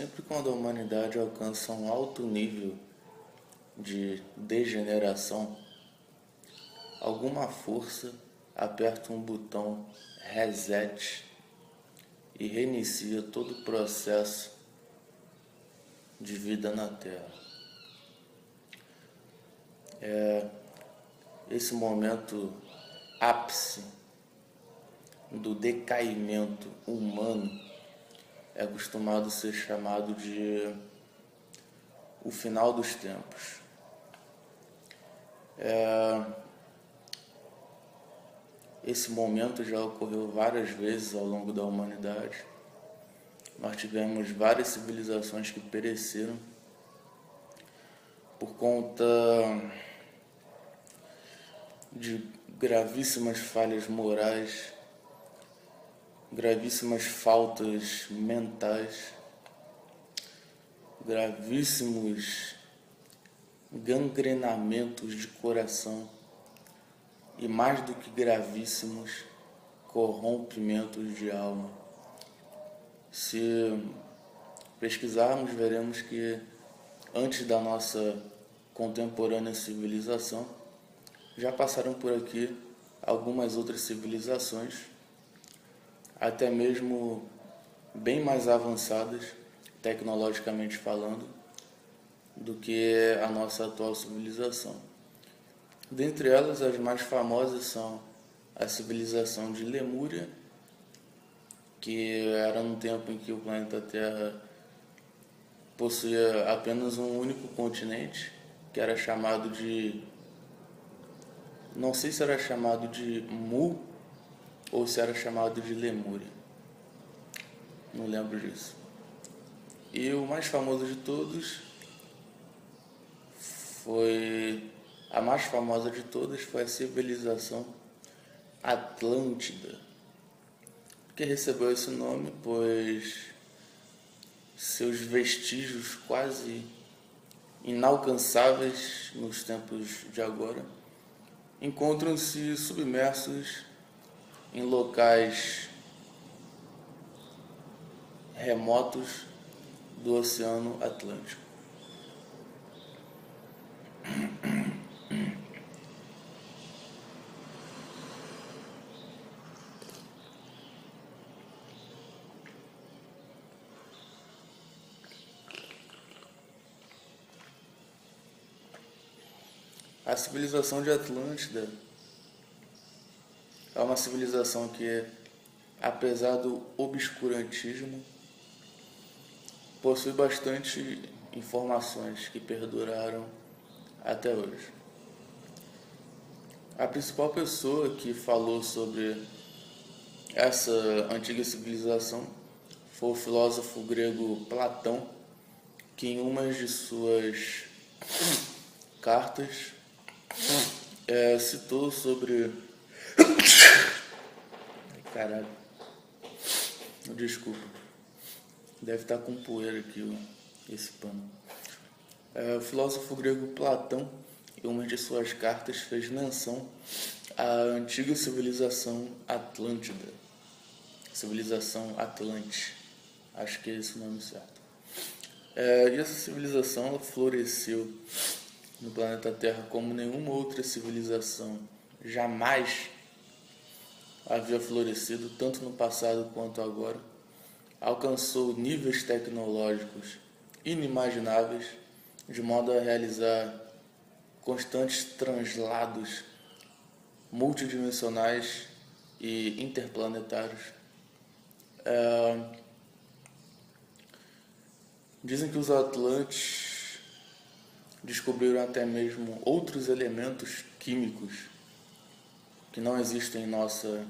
Sempre quando a humanidade alcança um alto nível de degeneração, alguma força aperta um botão reset e reinicia todo o processo de vida na Terra. Esse momento ápice do decaimento humano é costumado ser chamado de o final dos tempos. Esse momento já ocorreu várias vezes ao longo da humanidade. Nós tivemos várias civilizações que pereceram por conta de gravíssimas falhas morais, gravíssimas faltas mentais, gravíssimos gangrenamentos de coração e, mais do que gravíssimos, corrompimentos de alma. Se pesquisarmos, veremos que antes da nossa contemporânea civilização já passaram por aqui algumas outras civilizações, até mesmo bem mais avançadas, tecnologicamente falando, do que a nossa atual civilização. Dentre elas, as mais famosas são a civilização de Lemúria, que era num tempo em que o planeta Terra possuía apenas um único continente, que era chamado de... não sei se era chamado de Mu ou se era chamado de Lemúria. Não lembro disso. E o mais famoso de todos foi... a mais famosa de todas foi a civilização Atlântida, que recebeu esse nome pois seus vestígios quase inalcançáveis nos tempos de agora encontram-se submersos em locais remotos do Oceano Atlântico. A civilização de Atlântida é uma civilização que, apesar do obscurantismo, possui bastante informações que perduraram até hoje. A principal pessoa que falou sobre essa antiga civilização foi o filósofo grego Platão, que em uma de suas cartas citou sobre... Caralho, desculpa, deve estar com poeira aqui esse pano. O filósofo grego Platão, em uma de suas cartas, fez menção à antiga civilização Atlântida, civilização Atlante, acho que é esse o nome certo. E essa civilização ela floresceu no planeta Terra como nenhuma outra civilização jamais havia florescido, tanto no passado quanto agora. Alcançou níveis tecnológicos inimagináveis, de modo a realizar constantes translados multidimensionais e interplanetários. Dizem que os atlantes descobriram até mesmo outros elementos químicos que não existem em nossa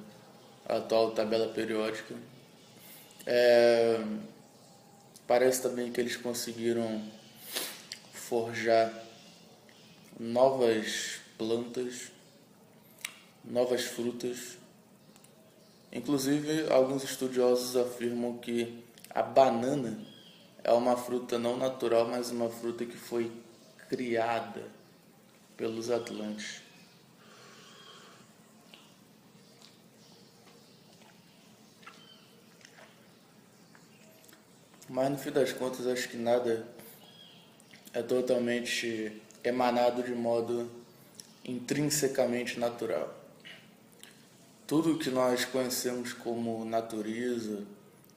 atual tabela periódica. Parece também que eles conseguiram forjar novas plantas, novas frutas. Inclusive, alguns estudiosos afirmam que a banana é uma fruta não natural, mas uma fruta que foi criada pelos atlantes. Mas no fim das contas, acho que nada é totalmente emanado de modo intrinsecamente natural. Tudo que nós conhecemos como natureza,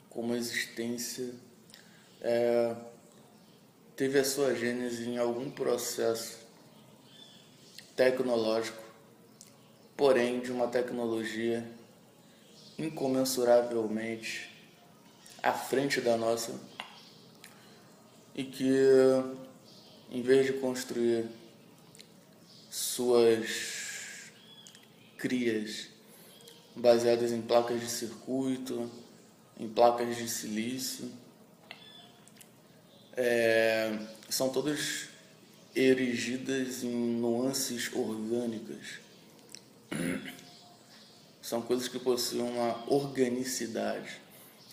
como existência, teve a sua gênese em algum processo tecnológico, porém de uma tecnologia incomensuravelmente à frente da nossa, e que, em vez de construir suas crias baseadas em placas de circuito, em placas de silício, são todas erigidas em nuances orgânicas. São coisas que possuem uma organicidade.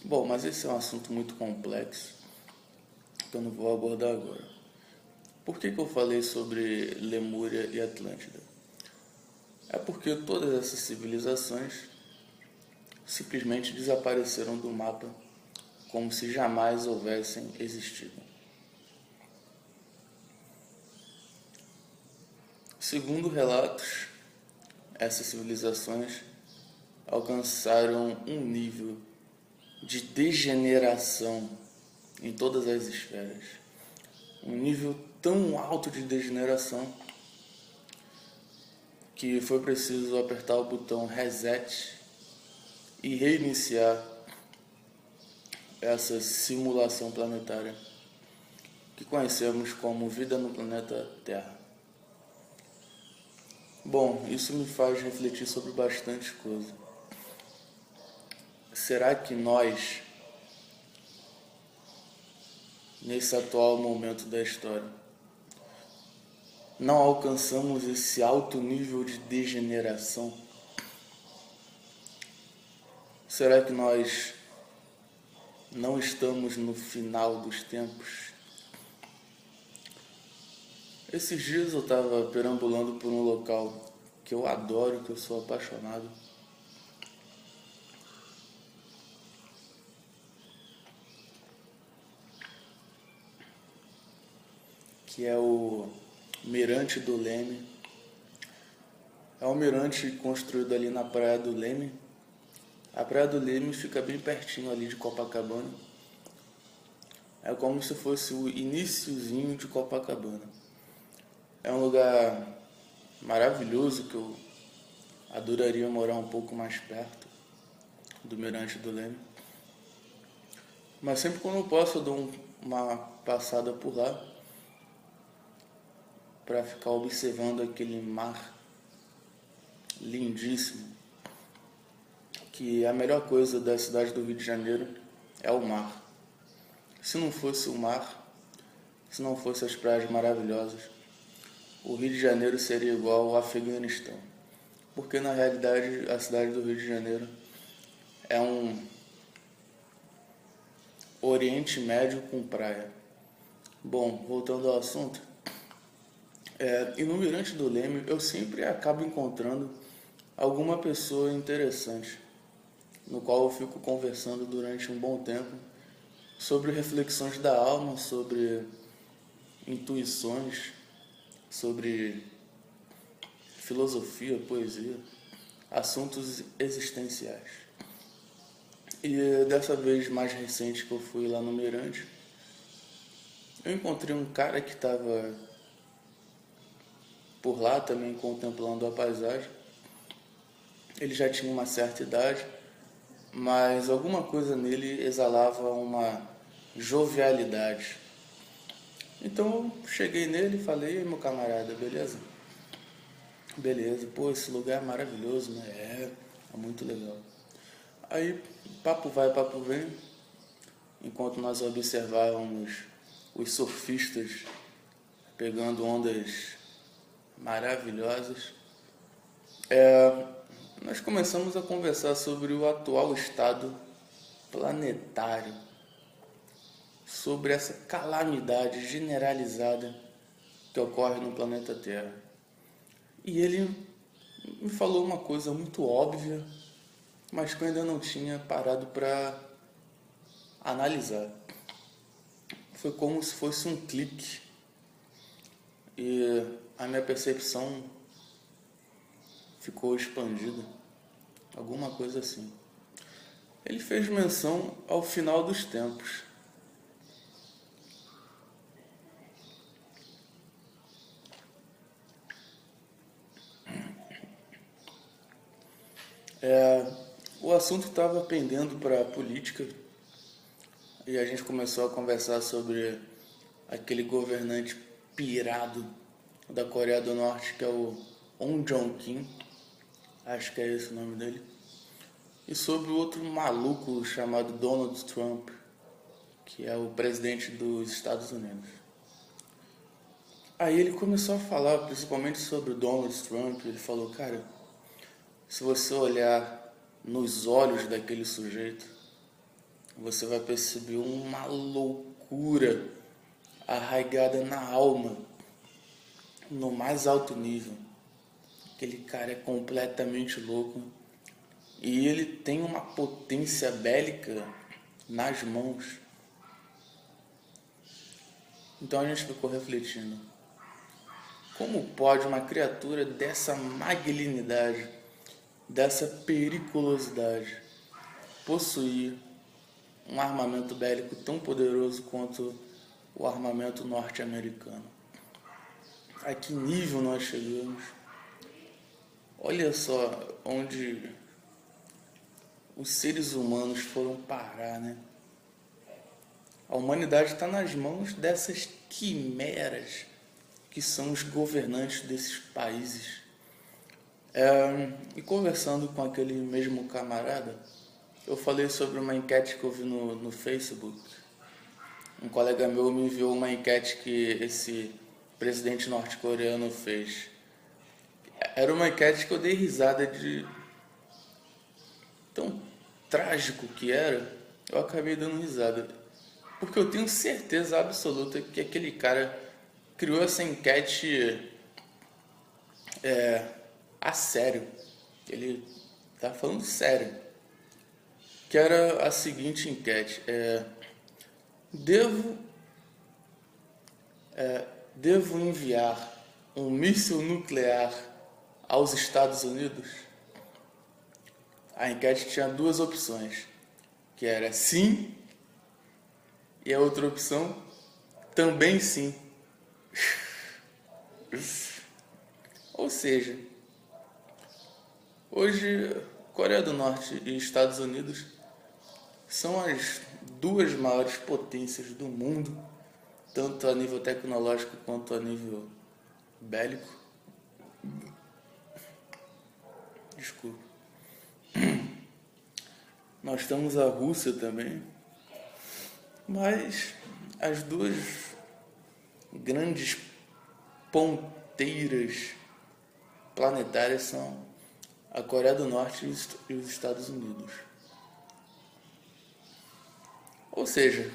Bom, mas esse é um assunto muito complexo que eu não vou abordar agora. Por que eu falei sobre Lemúria e Atlântida? É porque todas essas civilizações simplesmente desapareceram do mapa como se jamais houvessem existido. Segundo relatos, essas civilizações alcançaram um nível de degeneração em todas as esferas. Um nível tão alto de degeneração que foi preciso apertar o botão reset e reiniciar essa simulação planetária que conhecemos como vida no planeta Terra. Bom, isso me faz refletir sobre bastante coisa. Será que nós, nesse atual momento da história, não alcançamos esse alto nível de degeneração? Será que nós não estamos no final dos tempos? Esses dias eu estava perambulando por um local que eu adoro, que eu sou apaixonado, que é o Mirante do Leme. É um mirante construído ali na Praia do Leme. A Praia do Leme fica bem pertinho ali de Copacabana. É como se fosse o iniciozinho de Copacabana. É um lugar maravilhoso que eu adoraria morar um pouco mais perto do Mirante do Leme. Mas sempre quando eu posso eu dou uma passada por lá para ficar observando aquele mar lindíssimo, que a melhor coisa da cidade do Rio de Janeiro é o mar. Se não fosse o mar, se não fossem as praias maravilhosas, o Rio de Janeiro seria igual ao Afeganistão. Porque na realidade a cidade do Rio de Janeiro é um Oriente Médio com praia. Bom, voltando ao assunto, e no Mirante do Leme eu sempre acabo encontrando alguma pessoa interessante, no qual eu fico conversando durante um bom tempo sobre reflexões da alma, sobre intuições, sobre filosofia, poesia, assuntos existenciais. E dessa vez mais recente que eu fui lá no Mirante, eu encontrei um cara que estava por lá também contemplando a paisagem. Ele já tinha uma certa idade, mas alguma coisa nele exalava uma jovialidade. Então eu cheguei nele e falei: "Ei, meu camarada, beleza? Beleza, pô, esse lugar é maravilhoso, né? É muito legal." Aí, papo vai, papo vem, enquanto nós observávamos os surfistas pegando ondas maravilhosas, nós começamos a conversar sobre o atual estado planetário, sobre essa calamidade generalizada que ocorre no planeta Terra. E ele me falou uma coisa muito óbvia, mas que eu ainda não tinha parado para analisar. foi como se fosse um clique e a minha percepção ficou expandida, alguma coisa assim. Ele fez menção ao final dos tempos. O assunto estava pendendo para a política e a gente começou a conversar sobre aquele governante pirado da Coreia do Norte que é o On Jong-kim, acho que é esse o nome dele, e sobre outro maluco chamado Donald Trump, que é o presidente dos Estados Unidos. Aí ele começou a falar principalmente sobre o Donald Trump. Ele falou, cara, se você olhar nos olhos daquele sujeito, você vai perceber uma loucura arraigada na alma, no mais alto nível. Aquele cara é completamente louco e ele tem uma potência bélica nas mãos. Então a gente ficou refletindo, como pode uma criatura dessa malignidade, dessa periculosidade, possuir um armamento bélico tão poderoso quanto o armamento norte-americano? A que nível nós chegamos? Olha só onde os seres humanos foram parar, né? A humanidade está nas mãos dessas quimeras que são os governantes desses países. E conversando com aquele mesmo camarada, eu falei sobre uma enquete que eu vi no Facebook. Um colega meu me enviou uma enquete que esse presidente norte-coreano fez. Era uma enquete que eu dei risada de tão trágico que era, eu acabei dando risada. Porque eu tenho certeza absoluta que aquele cara criou essa enquete a sério. Ele tá falando sério. Que era a seguinte enquete: devo enviar um míssil nuclear aos Estados Unidos? A enquete tinha duas opções, que era sim, e a outra opção também sim. Ou seja, hoje Coreia do Norte e Estados Unidos são as duas maiores potências do mundo, tanto a nível tecnológico quanto a nível bélico. Desculpa. Nós temos a Rússia também, mas as duas grandes ponteiras planetárias são a Coreia do Norte e os Estados Unidos. Ou seja,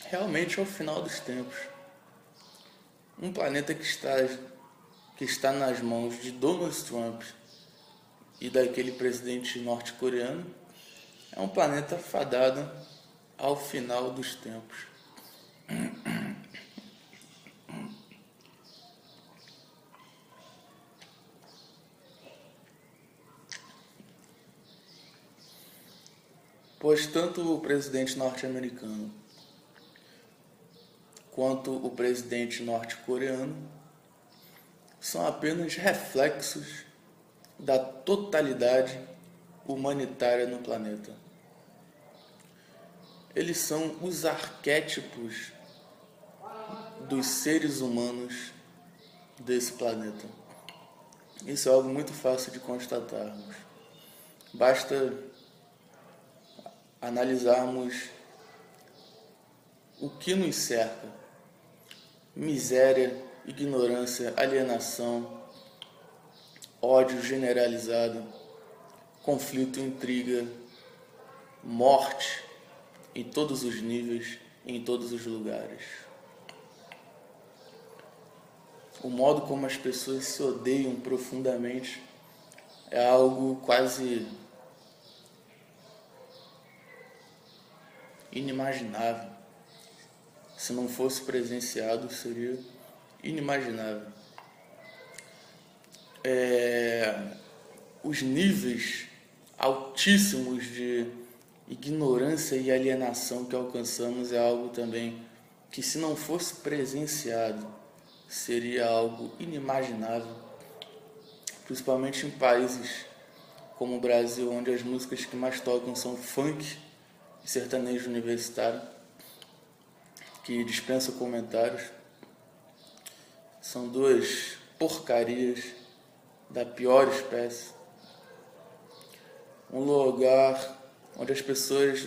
realmente é o final dos tempos. Um planeta que está nas mãos de Donald Trump e daquele presidente norte-coreano é um planeta fadado ao final dos tempos. Pois tanto o presidente norte-americano quanto o presidente norte-coreano são apenas reflexos da totalidade humanitária no planeta. Eles são os arquétipos dos seres humanos desse planeta. Isso é algo muito fácil de constatarmos. Basta analisarmos o que nos cerca: miséria, ignorância, alienação, ódio generalizado, conflito, intriga, morte em todos os níveis, em todos os lugares. O modo como as pessoas se odeiam profundamente é algo quase inimaginável. se não fosse presenciado, seria inimaginável. Os níveis altíssimos de ignorância e alienação que alcançamos é algo também que, se não fosse presenciado, seria algo inimaginável, principalmente em países como o Brasil, onde as músicas que mais tocam são funk e sertanejo universitário, que dispensa comentários. São duas porcarias da pior espécie. Um lugar onde as pessoas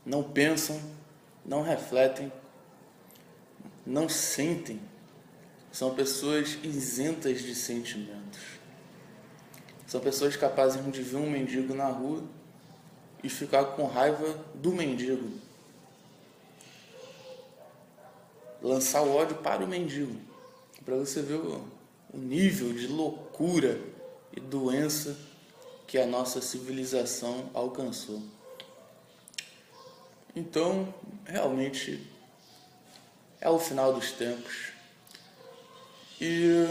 não pensam, não refletem, não sentem. São pessoas isentas de sentimentos. São pessoas capazes de ver um mendigo na rua e ficar com raiva do mendigo. Lançar o ódio para o mendigo. Para você ver o nível de loucura e doença que a nossa civilização alcançou. Então, realmente, é o final dos tempos. E,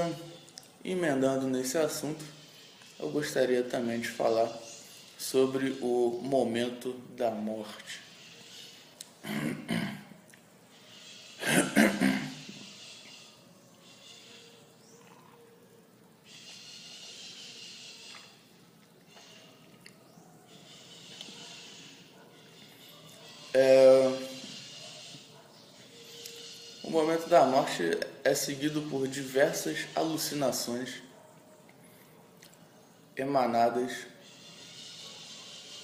emendando nesse assunto, eu gostaria também de falar sobre o momento da morte. O momento da morte é seguido por diversas alucinações emanadas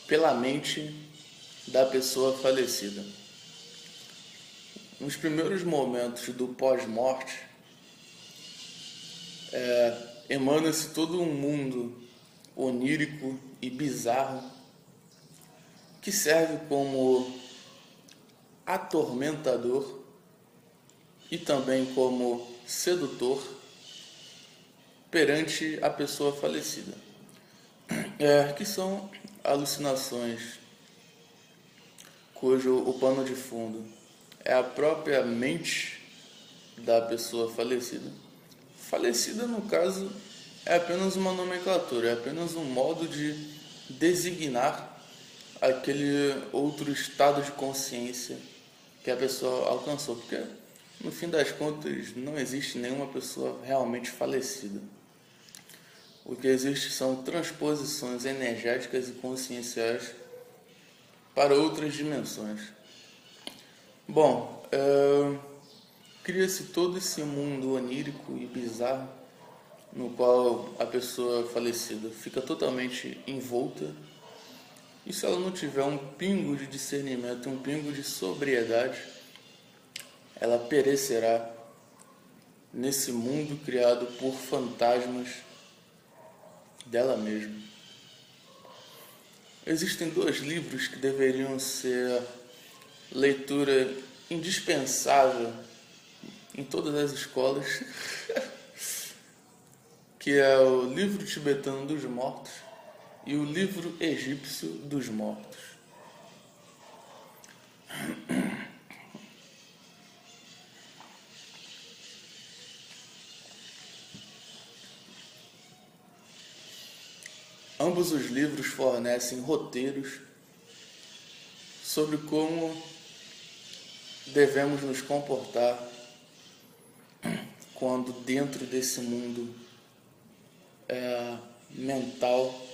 pela mente da pessoa falecida. Nos primeiros momentos do pós-morte, emana-se todo um mundo onírico e bizarro que serve como atormentador e também como sedutor perante a pessoa falecida, que são alucinações cujo o pano de fundo é a própria mente da pessoa falecida. Falecida, no caso, é apenas uma nomenclatura, é apenas um modo de designar aquele outro estado de consciência que a pessoa alcançou, porque no fim das contas não existe nenhuma pessoa realmente falecida. O que existe são transposições energéticas e conscienciais para outras dimensões. Bom, cria-se todo esse mundo onírico e bizarro no qual a pessoa falecida fica totalmente envolta, e se ela não tiver um pingo de discernimento, um pingo de sobriedade, ela perecerá nesse mundo criado por fantasmas dela mesma. Existem 2 livros que deveriam ser leitura indispensável em todas as escolas, que é o Livro Tibetano dos Mortos e o Livro Egípcio dos Mortos. Ambos os livros fornecem roteiros sobre como devemos nos comportar quando dentro desse mundo mental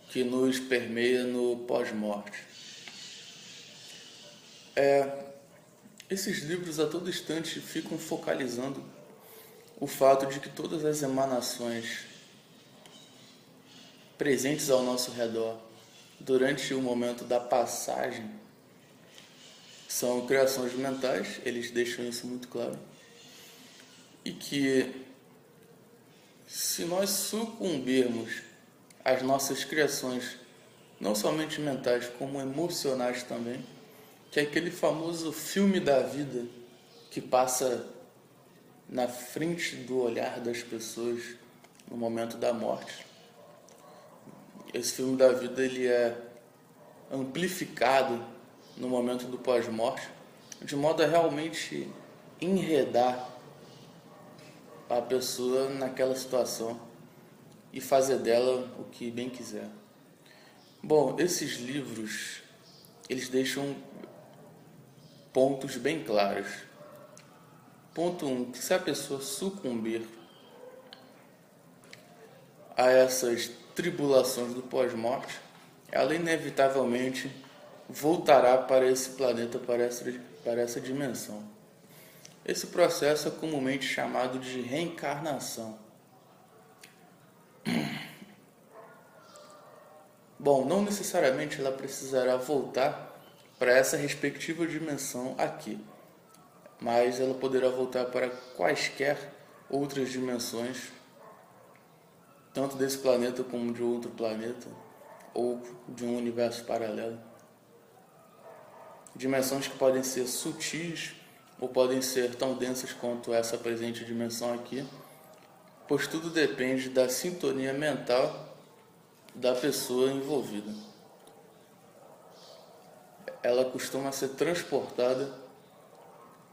que nos permeia no pós-morte. Esses livros a todo instante ficam focalizando o fato de que todas as emanações presentes ao nosso redor durante o momento da passagem são criações mentais, eles deixam isso muito claro, e que se nós sucumbirmos às nossas criações, não somente mentais, como emocionais também, que é aquele famoso filme da vida que passa na frente do olhar das pessoas no momento da morte. Esse filme da vida ele é amplificado no momento do pós-morte, de modo a realmente enredar a pessoa naquela situação e fazer dela o que bem quiser. Bom, esses livros, eles deixam pontos bem claros. Ponto 1, que se a pessoa sucumbir a essas tribulações do pós-morte, ela inevitavelmente voltará para esse planeta, para essa dimensão. Esse processo é comumente chamado de reencarnação. Bom, não necessariamente ela precisará voltar para essa respectiva dimensão aqui, mas ela poderá voltar para quaisquer outras dimensões, tanto desse planeta como de outro planeta, ou de um universo paralelo. Dimensões que podem ser sutis ou podem ser tão densas quanto essa presente dimensão aqui, pois tudo depende da sintonia mental da pessoa envolvida. Ela costuma ser transportada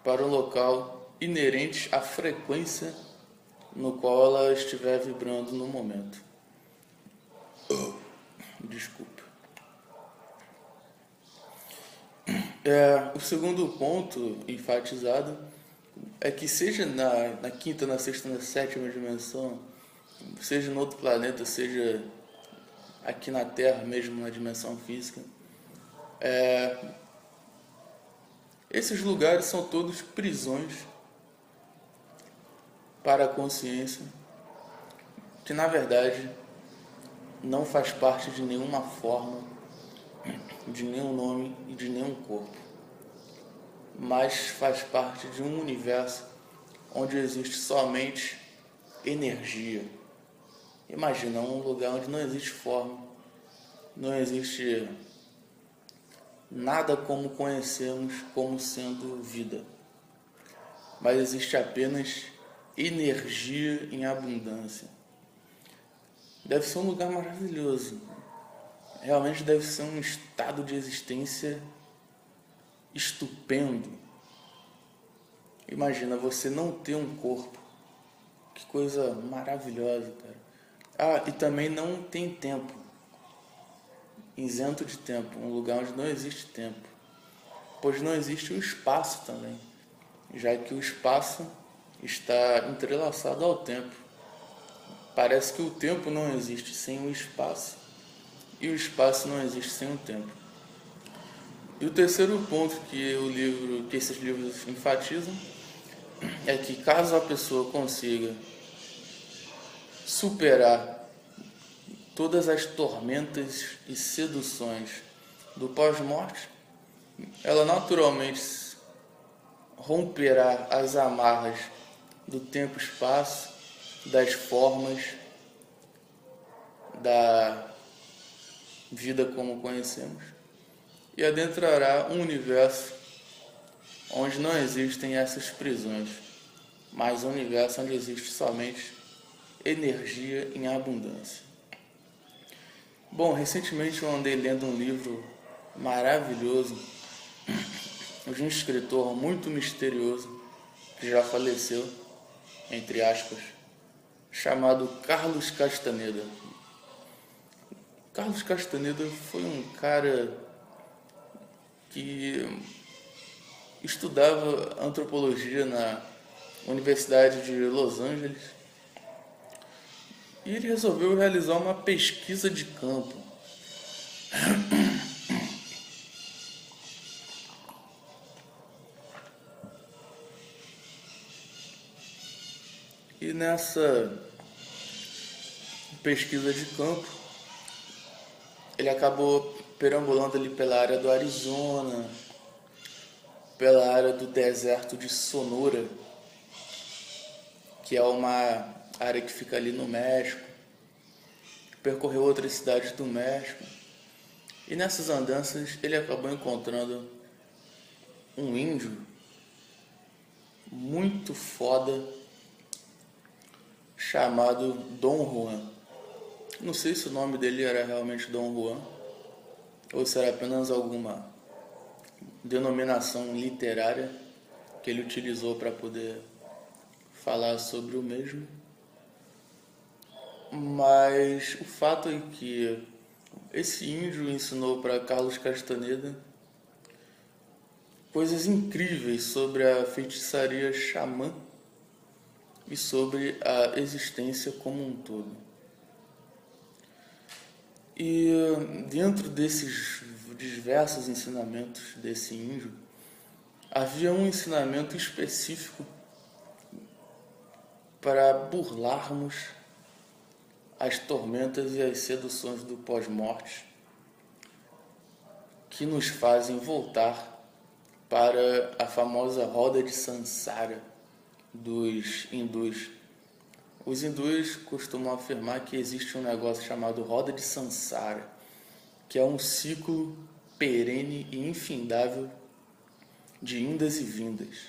para um local inerente à frequência no qual ela estiver vibrando no momento. Desculpa. O segundo ponto enfatizado é que seja na quinta, na sexta, na sétima dimensão, seja no outro planeta, seja aqui na Terra mesmo, na dimensão física, esses lugares são todos prisões para a consciência, que na verdade não faz parte de nenhuma forma, de nenhum nome e de nenhum corpo, mas faz parte de um universo onde existe somente energia. Imagina um lugar onde não existe forma, não existe nada como conhecemos como sendo vida, mas existe apenas energia em abundância. Deve ser um lugar maravilhoso. Realmente deve ser um estado de existência estupendo. Imagina você não ter um corpo. Que coisa maravilhosa, cara. E também não tem tempo. Isento de tempo. Um lugar onde não existe tempo. Pois não existe o espaço também. Já que o espaço está entrelaçado ao tempo. Parece que o tempo não existe sem o espaço. E o espaço não existe sem o tempo. E o terceiro ponto que esses livros enfatizam é que caso a pessoa consiga superar todas as tormentas e seduções do pós-morte, ela naturalmente romperá as amarras do tempo e espaço, das formas, da vida como conhecemos, e adentrará um universo onde não existem essas prisões, mas um universo onde existe somente energia em abundância. Bom, recentemente eu andei lendo um livro maravilhoso de um escritor muito misterioso que já faleceu, entre aspas, chamado Carlos Castaneda. Carlos Castaneda foi um cara que estudava antropologia na Universidade de Los Angeles e ele resolveu realizar uma pesquisa de campo. E nessa pesquisa de campo, ele acabou perambulando ali pela área do Arizona, pela área do deserto de Sonora, que é uma área que fica ali no México, percorreu outras cidades do México, e nessas andanças ele acabou encontrando um índio muito foda chamado Dom Juan. Não sei se o nome dele era realmente Dom Juan ou se era apenas alguma denominação literária que ele utilizou para poder falar sobre o mesmo. Mas o fato é que esse índio ensinou para Carlos Castaneda coisas incríveis sobre a feitiçaria xamã e sobre a existência como um todo. E dentro desses diversos ensinamentos desse índio, havia um ensinamento específico para burlarmos as tormentas e as seduções do pós-morte, que nos fazem voltar para a famosa roda de Sansara dos hindus. Os hindus costumam afirmar que existe um negócio chamado roda de Sansara, que é um ciclo perene e infindável de indas e vindas,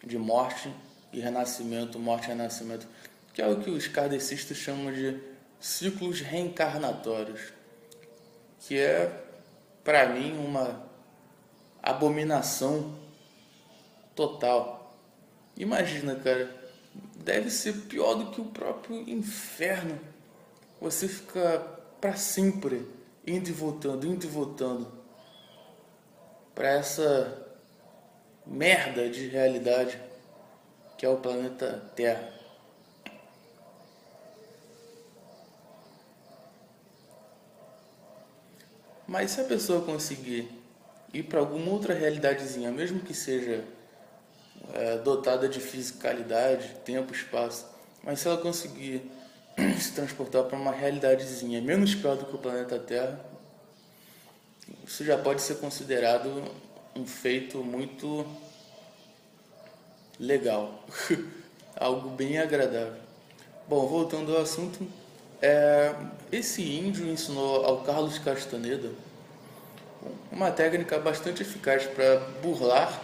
de morte e renascimento, morte e renascimento, que é o que os kardecistas chamam de ciclos reencarnatórios, que é, para mim, uma abominação total. Imagina, cara, deve ser pior do que o próprio inferno. Você fica para sempre indo e voltando para essa merda de realidade que é o planeta Terra. Mas se a pessoa conseguir ir para alguma outra realidadezinha, mesmo que seja dotada de fisicalidade, tempo, espaço, mas se ela conseguir se transportar para uma realidadezinha menos pior do que o planeta Terra, isso já pode ser considerado um feito muito legal, algo bem agradável. Bom, voltando ao assunto, esse índio ensinou ao Carlos Castaneda uma técnica bastante eficaz para burlar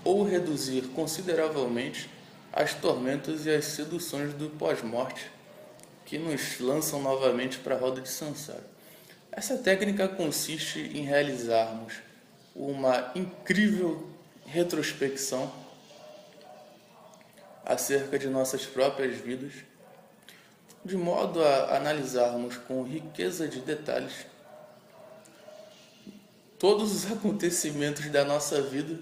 ou reduzir consideravelmente as tormentas e as seduções do pós-morte que nos lançam novamente para a roda de Sansara. Essa técnica consiste em realizarmos uma incrível retrospecção acerca de nossas próprias vidas, de modo a analisarmos com riqueza de detalhes todos os acontecimentos da nossa vida,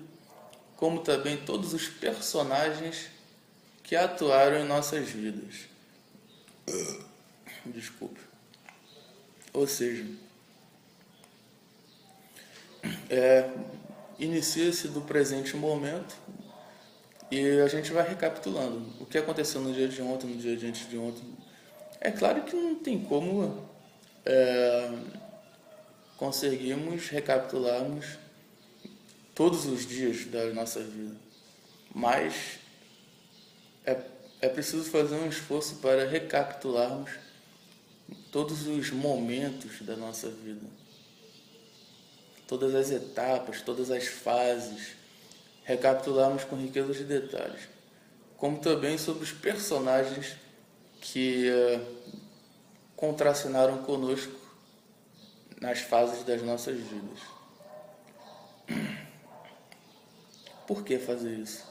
como também todos os personagens que atuaram em nossas vidas. Desculpe. Ou seja, inicia-se do presente momento e a gente vai recapitulando o que aconteceu no dia de ontem, no dia de antes de ontem. É claro que não tem como conseguirmos recapitularmos todos os dias da nossa vida, mas é preciso fazer um esforço para recapitularmos todos os momentos da nossa vida, todas as etapas, todas as fases, recapitularmos com riqueza de detalhes, como também sobre os personagens que contracenaram conosco nas fases das nossas vidas. Por que fazer isso?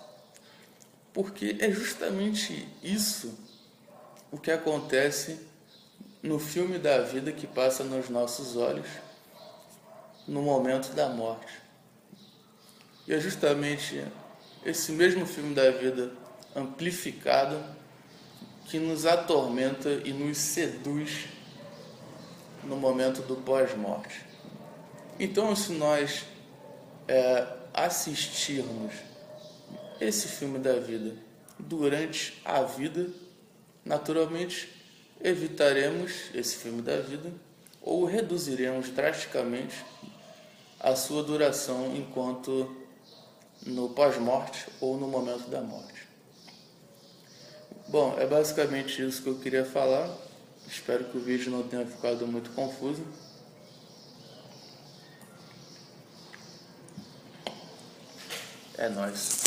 Porque é justamente isso o que acontece no filme da vida que passa nos nossos olhos no momento da morte. E é justamente esse mesmo filme da vida amplificado que nos atormenta e nos seduz no momento do pós-morte. Então, se nós assistirmos esse filme da vida durante a vida, naturalmente evitaremos esse filme da vida ou reduziremos drasticamente a sua duração enquanto no pós-morte ou no momento da morte. Bom, é basicamente isso que eu queria falar. Espero que o vídeo não tenha ficado muito confuso. É nóis.